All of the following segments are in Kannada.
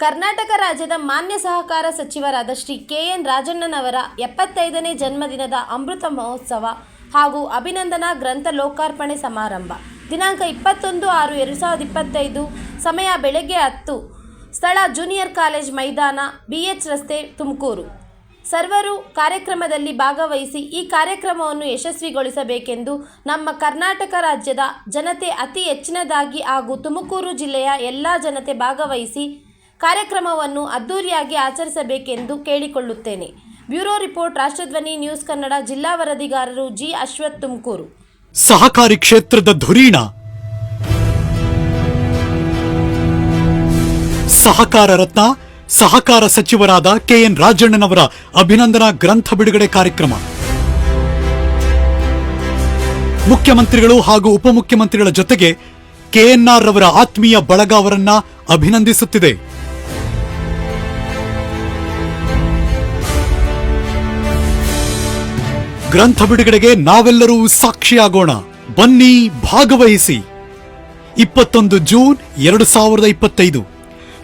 ಕರ್ನಾಟಕ ರಾಜ್ಯದ ಮಾನ್ಯ ಸಹಕಾರ ಸಚಿವರಾದ ಶ್ರೀ ಕೆ.ಎನ್. ರಾಜಣ್ಣನವರ 75ನೇ ಜನ್ಮದಿನದ ಅಮೃತ ಮಹೋತ್ಸವ ಹಾಗೂ ಅಭಿನಂದನಾ ಗ್ರಂಥ ಲೋಕಾರ್ಪಣೆ ಸಮಾರಂಭ ದಿನಾಂಕ 21/6/2025 ಸಮಯ ಬೆಳಗ್ಗೆ 10 ಸ್ಥಳ ಜೂನಿಯರ್ ಕಾಲೇಜ್ ಮೈದಾನ BH ರಸ್ತೆ ತುಮಕೂರು. ಸರ್ವರು ಕಾರ್ಯಕ್ರಮದಲ್ಲಿ ಭಾಗವಹಿಸಿ ಈ ಕಾರ್ಯಕ್ರಮವನ್ನು ಯಶಸ್ವಿಗೊಳಿಸಬೇಕೆಂದು ನಮ್ಮ ಕರ್ನಾಟಕ ರಾಜ್ಯದ ಜನತೆ ಅತಿ ಹೆಚ್ಚಿನದಾಗಿ ಹಾಗೂ ತುಮಕೂರು ಜಿಲ್ಲೆಯ ಎಲ್ಲ ಜನತೆ ಭಾಗವಹಿಸಿ ಕಾರ್ಯಕ್ರಮವನ್ನು ಅದ್ದೂರಿಯಾಗಿ ಆಚರಿಸಬೇಕೆಂದು ಕೇಳಿಕೊಳ್ಳುತ್ತೇನೆ. Bureau report, ರಾಷ್ಟ್ರಧ್ವನಿ news Kannada. ಜಿಲ್ಲಾ ವರದಿಗಾರರು ಜಿ. ಅಶ್ವಥ್, ತುಮಕೂರು. ಸಹಕಾರಿ ಕ್ಷೇತ್ರದ ಧುರೀಣ, ಸಹಕಾರ ರತ್ನ, ಸಹಕಾರ ಸಚಿವರಾದ ಕೆ.ಎನ್. ರಾಜಣ್ಣನವರ ಅಭಿನಂದನಾ ಗ್ರಂಥ ಬಿಡುಗಡೆ ಕಾರ್ಯಕ್ರಮ ಮುಖ್ಯಮಂತ್ರಿಗಳು ಹಾಗೂ ಉಪಮುಖ್ಯಮಂತ್ರಿಗಳ ಜೊತೆಗೆ KNR ರವರ ಆತ್ಮೀಯ ಬಳಗ ಅವರನ್ನ ಅಭಿನಂದಿಸುತ್ತಿದೆ. ಗ್ರಂಥ ಬಿಡುಗಡೆಗೆ ನಾವೆಲ್ಲರೂ ಸಾಕ್ಷಿಯಾಗೋಣ. ಬನ್ನಿ, ಭಾಗವಹಿಸಿ. 21 ಜೂನ್ 2025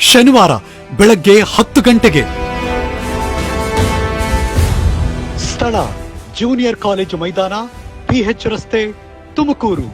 ಶನಿವಾರ ಬೆಳಗ್ಗೆ 10 ಗಂಟೆಗೆ. ಸ್ಥಳ ಜೂನಿಯರ್ ಕಾಲೇಜು ಮೈದಾನ, BH ರಸ್ತೆ, ತುಮಕೂರು.